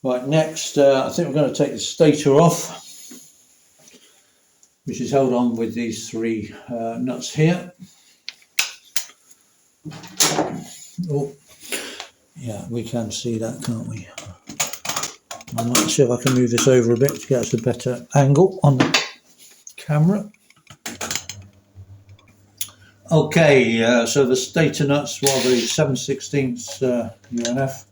Right, next I think we're going to take the stator off, which is held on with these three nuts here. Oh, yeah, we can see that, can't we? I might see if I can move this over a bit to get us a better angle on the camera. Okay, so the stator nuts were the 7/16 UNF.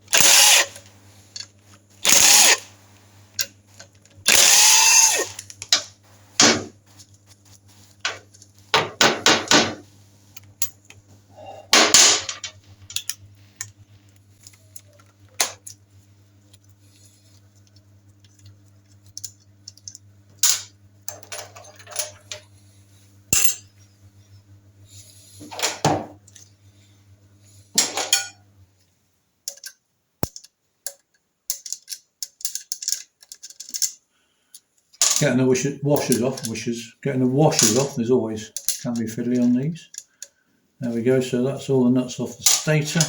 Getting the washers off, getting the washers off, there's always can be fiddly on these. There we go, so that's all the nuts off the stator.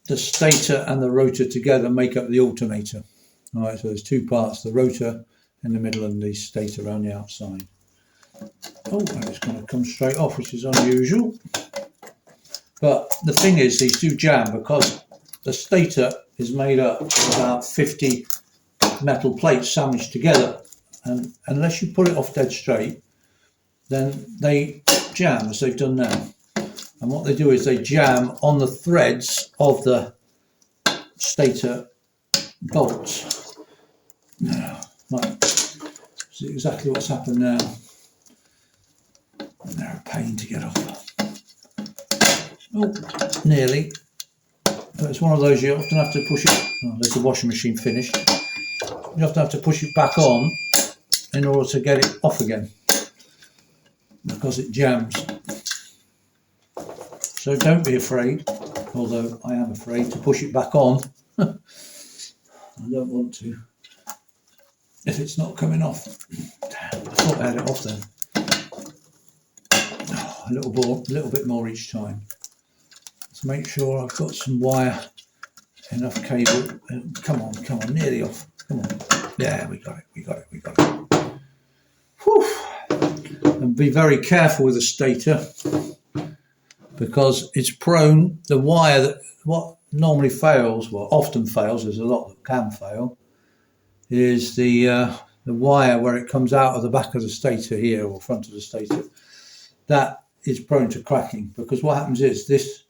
The stator and the rotor together make up the alternator. Alright, so there's two parts, the rotor in the middle and the stator around the outside. Oh, and it's going to come straight off, which is unusual. But the thing is, these do jam because the stator is made up of about 50 metal plates sandwiched together, and unless you pull it off dead straight, then they jam, as they've done now. And what they do is they jam on the threads of the stator bolts. Right, see exactly what's happened now. And they're a pain to get off. Oh, nearly. But it's one of those you often have to push it. Oh, there's the washing machine finished. You often have to push it back on in order to get it off again, because it jams. So don't be afraid, although I am afraid to push it back on. I don't want to, if it's not coming off. Damn, I thought I had it off then. Oh, a little bit more each time. Let's make sure I've got some wire, enough cable. Come on, nearly off. Come on. Yeah, we got it. Whew. And be very careful with the stator, because it's prone, the wire that what normally fails, well often fails, there's a lot that can fail, is the wire where it comes out of the back of the stator here, or front of the stator. That is prone to cracking, because what happens is this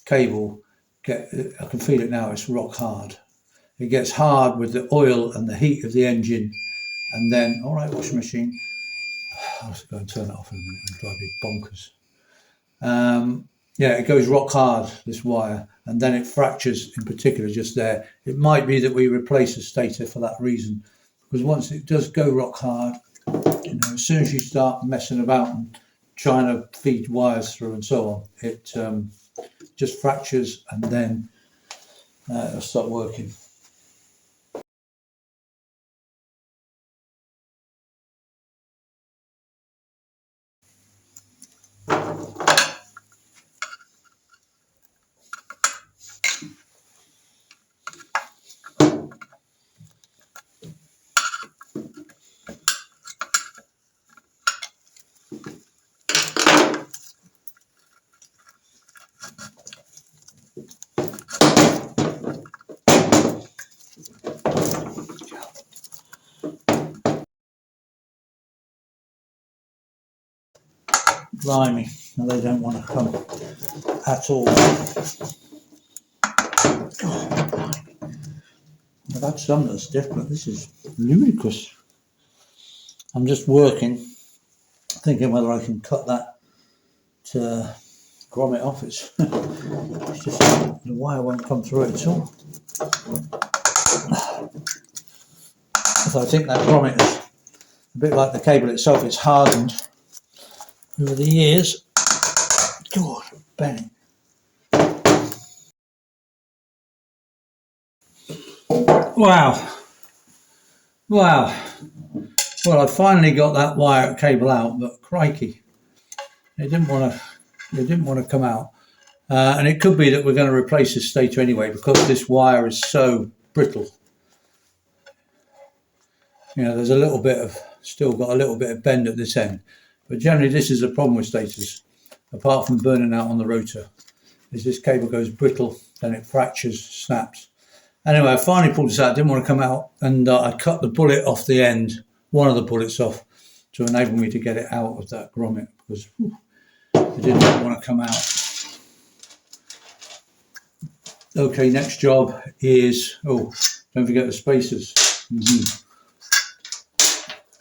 cable, I can feel it now, it's rock hard. It gets hard with the oil and the heat of the engine, and then, all right, washing machine, I'll go and turn it off in a minute and drive me bonkers. Yeah, it goes rock hard, this wire, and then it fractures in particular just there. It might be that we replace the stator for that reason, because once it does go rock hard, you know, as soon as you start messing about and trying to feed wires through and so on, it just fractures, and then it'll stop working. Blimey, no, they don't want to come at all. Oh, I've had some that's different. This is ludicrous. I'm just working, thinking whether I can cut that to grommet off. It's just the wire won't come through it at all. So I think that grommet is a bit like the cable itself. It's hardened over the years. God, bang. Wow. Well, I finally got that wire cable out, but crikey, it didn't want to come out. And it could be that we're going to replace this stator anyway, because this wire is so brittle. You know, there's a little bit of, still got a little bit of bend at this end. But generally this is a problem with stators, apart from burning out on the rotor, is this cable goes brittle, then it fractures, snaps. Anyway, I finally pulled this out, didn't want to come out, and I cut the bullet off the end, one of the bullets off, to enable me to get it out of that grommet, because it did not want to come out. Okay, next job is, oh, don't forget the spacers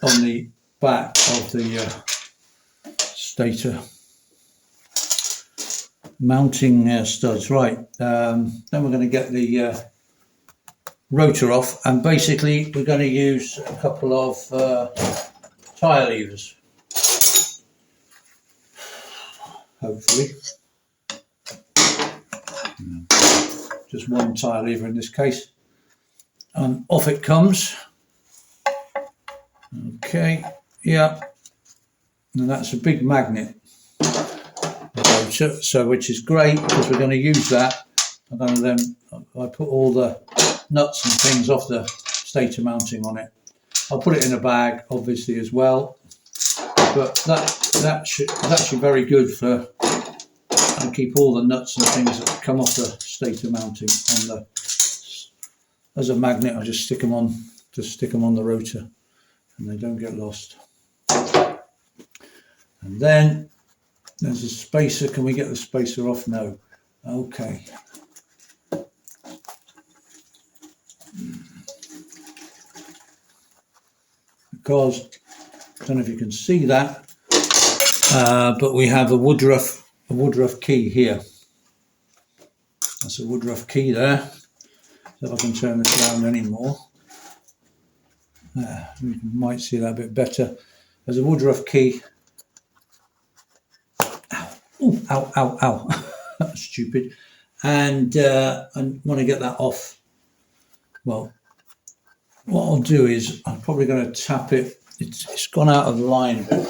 on the back of the stator mounting studs. Right, then we're going to get the rotor off, and basically we're going to use a couple of tyre levers, hopefully. Just one tyre lever in this case, and off it comes. Okay, yeah, and that's a big magnet rotor, so which is great because we're going to use that. And then I put all the nuts and things off the stator mounting on it. I'll put it in a bag, obviously, as well. But that's actually very good for. And keep all the nuts and things that come off the stator mounting on the. As a magnet, I just stick them on the rotor, and they don't get lost. And then there's a spacer. Can we get the spacer off? No. Okay. Because I don't know if you can see that, but we have a Woodruff key here. That's a Woodruff key there. So if I can turn this around anymore, you might see that a bit better. There's a Woodruff key. Ow! Ooh, ow! Ow! Ow! That's stupid. And I want to get that off. Well, what I'll do is I'm probably going to tap it. It's gone out of line a bit.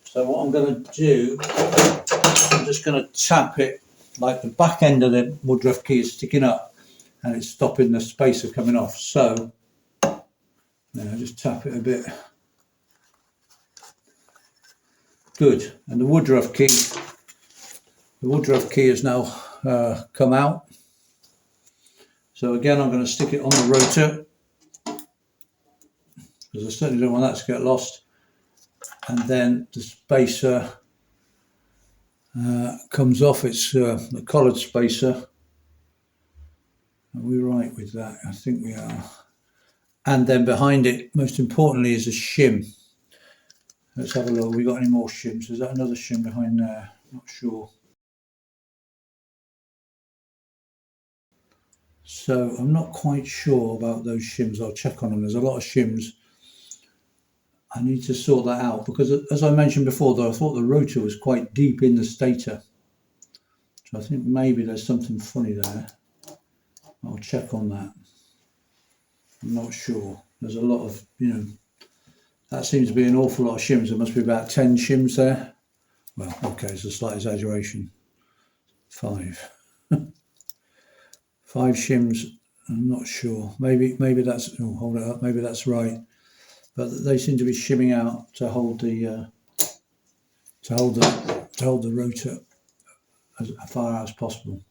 So what I'm going to do, I'm just going to tap it, like the back end of the Woodruff key is sticking up and it's stopping the spacer coming off. So now just tap it a bit. Good. And the Woodruff key has now come out. So again, I'm going to stick it on the rotor, because I certainly don't want that to get lost. And then the spacer comes off. It's the collared spacer. Are we right with that? I think we are. And then behind it, most importantly, is a shim. Let's have a look. Have we got any more shims? Is that another shim behind there? Not sure. So I'm not quite sure about those shims. I'll check on them. There's a lot of shims. I need to sort that out, because as I mentioned before, though, I thought the rotor was quite deep in the stator. So I think maybe there's something funny there. I'll check on that. I'm not sure. There's a lot of, that seems to be an awful lot of shims. There must be about 10 shims there. Well, okay, it's a slight exaggeration. 5. 5 shims. I'm not sure. Maybe that's. Oh, hold it up. Maybe that's right. But they seem to be shimming out to hold the rotor as far out as possible.